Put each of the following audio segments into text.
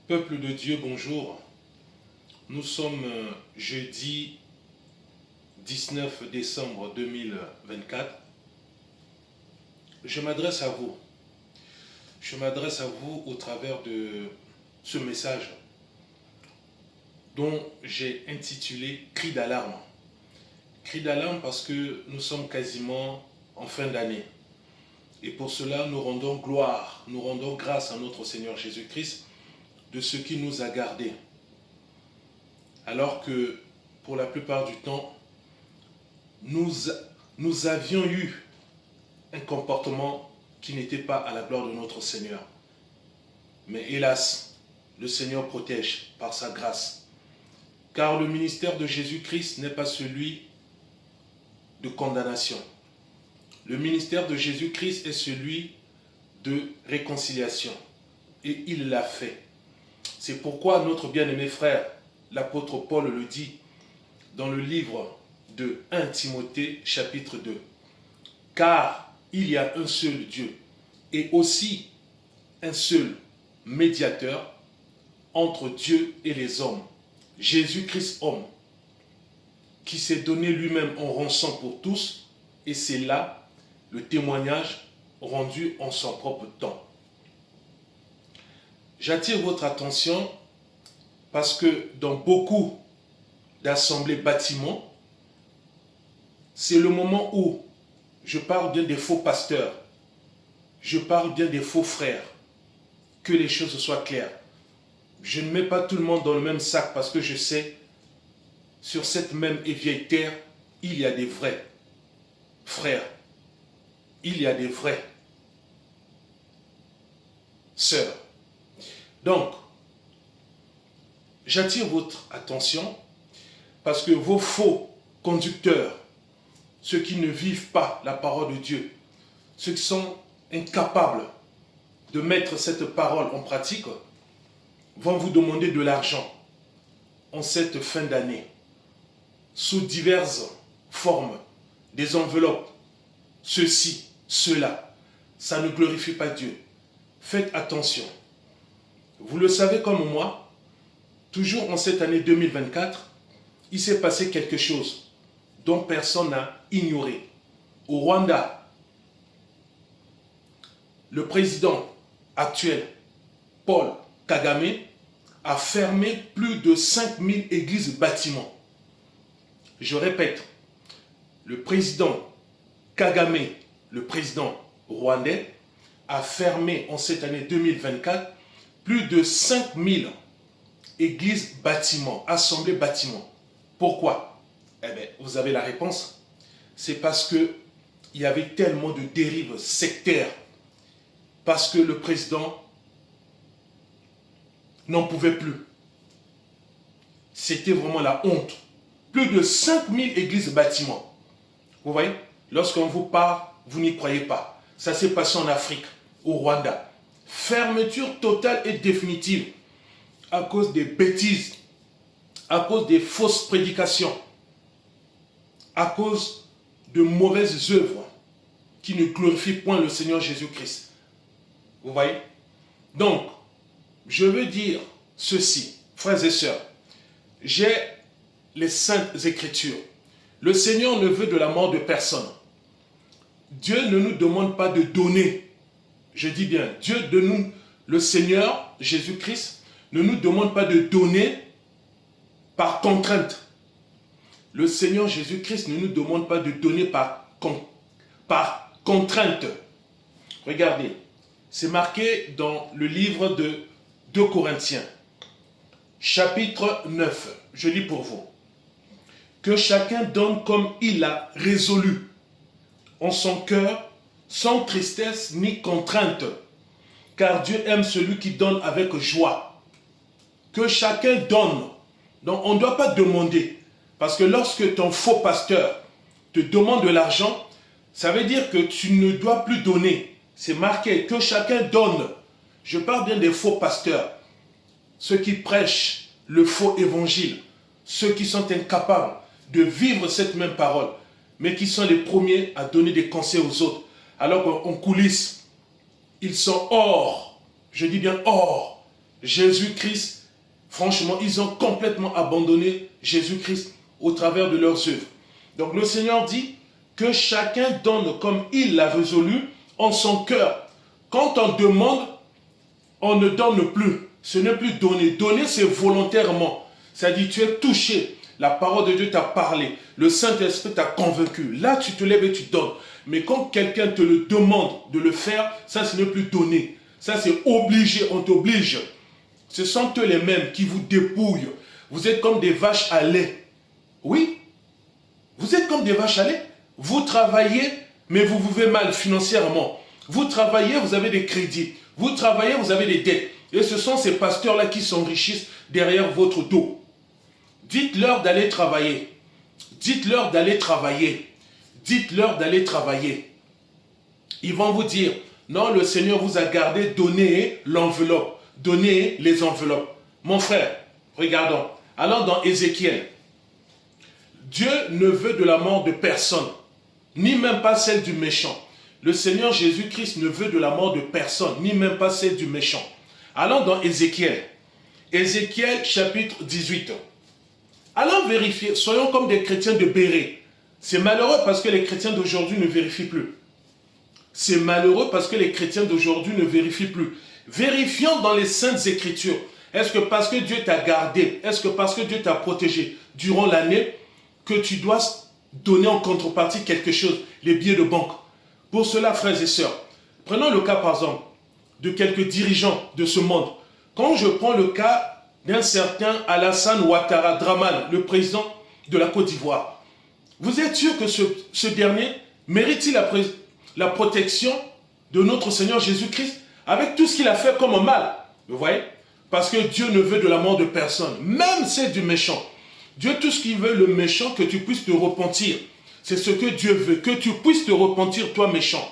Peuple de Dieu, bonjour. Nous sommes jeudi 19 décembre 2024. Je m'adresse à vous. Je m'adresse à vous au travers de ce message dont j'ai intitulé « Cri d'alarme ». Cri d'alarme parce que nous sommes quasiment en fin d'année. Et pour cela, nous rendons gloire, nous rendons grâce à notre Seigneur Jésus-Christ de ce qui nous a gardés. Alors que, pour la plupart du temps, nous avions eu un comportement qui n'était pas à la gloire de notre Seigneur. Mais hélas, le Seigneur protège par sa grâce. Car le ministère de Jésus-Christ n'est pas celui de condamnation. Le ministère de Jésus-Christ est celui de réconciliation. Et il l'a fait. C'est pourquoi notre bien-aimé frère, l'apôtre Paul le dit dans le livre de 1 Timothée chapitre 2. Car il y a un seul Dieu et aussi un seul médiateur entre Dieu et les hommes, Jésus-Christ homme, qui s'est donné lui-même en rançon pour tous, et c'est là le témoignage rendu en son propre temps. J'attire votre attention parce que dans beaucoup d'assemblées bâtiments, c'est le moment où je parle bien des faux pasteurs, je parle bien des faux frères, que les choses soient claires. Je ne mets pas tout le monde dans le même sac parce que je sais, sur cette même et vieille terre, il y a des vrais frères, il y a des vraies sœurs. Donc, j'attire votre attention parce que vos faux conducteurs, ceux qui ne vivent pas la parole de Dieu, ceux qui sont incapables de mettre cette parole en pratique, vont vous demander de l'argent en cette fin d'année, sous diverses formes, des enveloppes, ceci, cela. Ça ne glorifie pas Dieu. Faites attention. Vous le savez comme moi, toujours en cette année 2024, il s'est passé quelque chose dont personne n'a ignoré. Au Rwanda, le président actuel, Paul Kagame, a fermé plus de 5000 églises bâtiments. Je répète, le président Kagame, le président rwandais, a fermé en cette année 2024 plus de 5000 églises bâtiments, assemblées bâtiments. Pourquoi? Eh bien, vous avez la réponse. C'est parce qu'il y avait tellement de dérives sectaires, parce que le président n'en pouvait plus. C'était vraiment la honte. Plus de 5000 églises bâtiments. Vous voyez, lorsqu'on vous parle, vous n'y croyez pas. Ça s'est passé en Afrique, au Rwanda. Fermeture totale et définitive à cause des bêtises, à cause des fausses prédications, à cause de mauvaises œuvres qui ne glorifient point le Seigneur Jésus-Christ. Vous voyez? Donc, je veux dire ceci, frères et sœurs. J'ai les saintes écritures. Le Seigneur ne veut de la mort de personne. Dieu ne nous demande pas de donner. Je dis bien, le Seigneur Jésus-Christ ne nous demande pas de donner par contrainte. Le Seigneur Jésus-Christ ne nous demande pas de donner par contrainte. Regardez, c'est marqué dans le livre de 2 Corinthiens, chapitre 9. Je lis pour vous. Que chacun donne comme il a résolu en son cœur, sans tristesse ni contrainte, car Dieu aime celui qui donne avec joie. Que chacun donne. Donc on ne doit pas demander, parce que lorsque ton faux pasteur te demande de l'argent, ça veut dire que tu ne dois plus donner. C'est marqué que chacun donne. Je parle bien des faux pasteurs, ceux qui prêchent le faux évangile, ceux qui sont incapables de vivre cette même parole, mais qui sont les premiers à donner des conseils aux autres, alors qu'en coulisses, ils sont hors, je dis bien hors, Jésus-Christ, franchement, ils ont complètement abandonné Jésus-Christ au travers de leurs œuvres. Donc le Seigneur dit que chacun donne comme il l'a résolu en son cœur. Quand on demande, on ne donne plus. Ce n'est plus donner. Donner, c'est volontairement. C'est-à-dire, tu es touché. La parole de Dieu t'a parlé. Le Saint-Esprit t'a convaincu. Là, tu te lèves et tu donnes. Mais quand quelqu'un te le demande de le faire, ça, ce n'est plus donner. Ça, c'est obligé. On t'oblige. Ce sont eux les mêmes qui vous dépouillent. Vous êtes comme des vaches à lait. Oui. Vous êtes comme des vaches à lait. Vous travaillez, mais vous vivez mal financièrement. Vous travaillez, vous avez des crédits. Vous travaillez, vous avez des dettes. Et ce sont ces pasteurs-là qui s'enrichissent derrière votre dos. Dites-leur d'aller travailler. Dites-leur d'aller travailler. Dites-leur d'aller travailler. Ils vont vous dire, non, le Seigneur vous a gardé, donnez l'enveloppe. Donnez les enveloppes. Mon frère, regardons. Allons dans Ézéchiel. Dieu ne veut de la mort de personne, ni même pas celle du méchant. Le Seigneur Jésus-Christ ne veut de la mort de personne, ni même pas celle du méchant. Allons dans Ézéchiel. Ézéchiel chapitre 18. Allons vérifier, soyons comme des chrétiens de Béret. C'est malheureux parce que les chrétiens d'aujourd'hui ne vérifient plus. C'est malheureux parce que les chrétiens d'aujourd'hui ne vérifient plus. Vérifions dans les Saintes Écritures. Est-ce que parce que Dieu t'a gardé, est-ce que parce que Dieu t'a protégé durant l'année, que tu dois donner en contrepartie quelque chose, les billets de banque? Pour cela, frères et sœurs, prenons le cas par exemple de quelques dirigeants de ce monde. Quand je prends le cas d'un certain Alassane Ouattara Dramane, le président de la Côte d'Ivoire, vous êtes sûr que ce dernier mérite-t-il la protection de notre Seigneur Jésus-Christ avec tout ce qu'il a fait comme mal? Vous voyez? Parce que Dieu ne veut de la mort de personne, même c'est du méchant. Dieu, tout ce qu'il veut, le méchant, que tu puisses te repentir. C'est ce que Dieu veut, que tu puisses te repentir, toi méchant.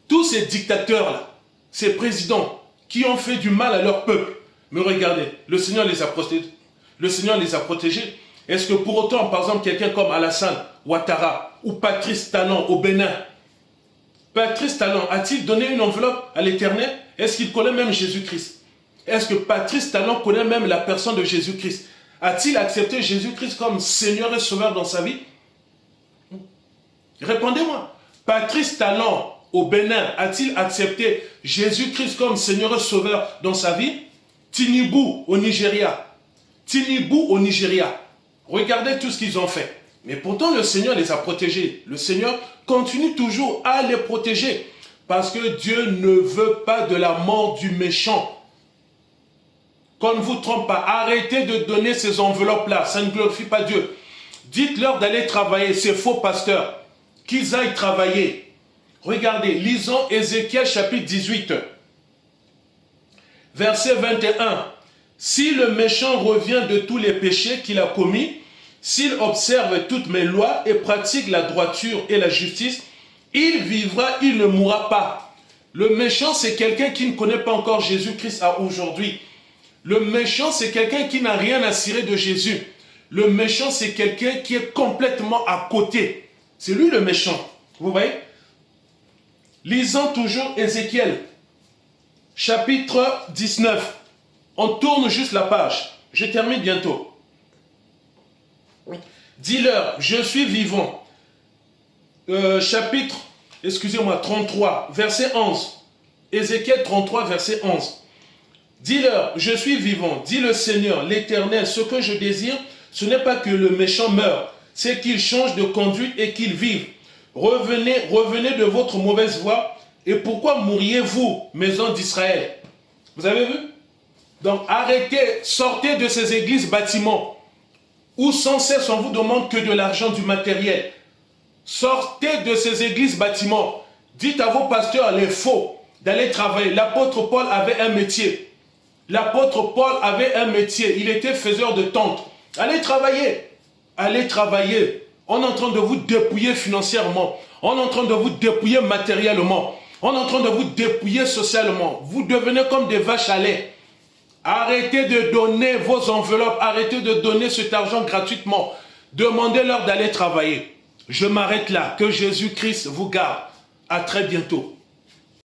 Tous ces dictateurs-là, ces présidents qui ont fait du mal à leur peuple, mais regardez, le Seigneur les a protégés. Le Seigneur les a protégés. Est-ce que pour autant, par exemple, quelqu'un comme Alassane Ouattara ou Patrice Talon au Bénin, Patrice Talon a-t-il donné une enveloppe à l'Éternel? Est-ce qu'il connaît même Jésus-Christ? Est-ce que Patrice Talon connaît même la personne de Jésus-Christ? A-t-il accepté Jésus-Christ comme Seigneur et Sauveur dans sa vie? Répondez-moi. Patrice Talon au Bénin a-t-il accepté Jésus-Christ comme Seigneur et Sauveur dans sa vie? Tinubu au Nigeria. Tinubu au Nigeria. Regardez tout ce qu'ils ont fait. Mais pourtant le Seigneur les a protégés. Le Seigneur continue toujours à les protéger. Parce que Dieu ne veut pas de la mort du méchant. Qu'on ne vous trompe pas. Arrêtez de donner ces enveloppes-là. Ça ne glorifie pas Dieu. Dites-leur d'aller travailler, ces faux pasteurs. Qu'ils aillent travailler. Regardez, lisons Ézéchiel chapitre 18. Verset 21. Si le méchant revient de tous les péchés qu'il a commis, s'il observe toutes mes lois et pratique la droiture et la justice, il vivra, il ne mourra pas. Le méchant, c'est quelqu'un qui ne connaît pas encore Jésus-Christ à aujourd'hui. Le méchant, c'est quelqu'un qui n'a rien à cirer de Jésus. Le méchant, c'est quelqu'un qui est complètement à côté. C'est lui le méchant. Vous voyez? Lisons toujours Ézéchiel, chapitre 19. On tourne juste la page. Je termine bientôt. Dis-leur, je suis vivant. Chapitre, excusez-moi, 33, verset 11. Ézéchiel 33, verset 11. Dis-leur, je suis vivant, dit le Seigneur, l'Éternel, ce que je désire, ce n'est pas que le méchant meure, c'est qu'il change de conduite et qu'il vive. Revenez de votre mauvaise voie, et pourquoi mourriez-vous, maison d'Israël? Vous avez vu? Donc arrêtez, sortez de ces églises bâtiments, où sans cesse on vous demande que de l'argent, du matériel. Sortez de ces églises bâtiments. Dites à vos pasteurs, les faux, d'aller travailler. L'apôtre Paul avait un métier. L'apôtre Paul avait un métier. Il était faiseur de tentes. Allez travailler. Allez travailler. On est en train de vous dépouiller financièrement. On est en train de vous dépouiller matériellement. On est en train de vous dépouiller socialement. Vous devenez comme des vaches à lait. Arrêtez de donner vos enveloppes. Arrêtez de donner cet argent gratuitement. Demandez-leur d'aller travailler. Je m'arrête là. Que Jésus-Christ vous garde. À très bientôt.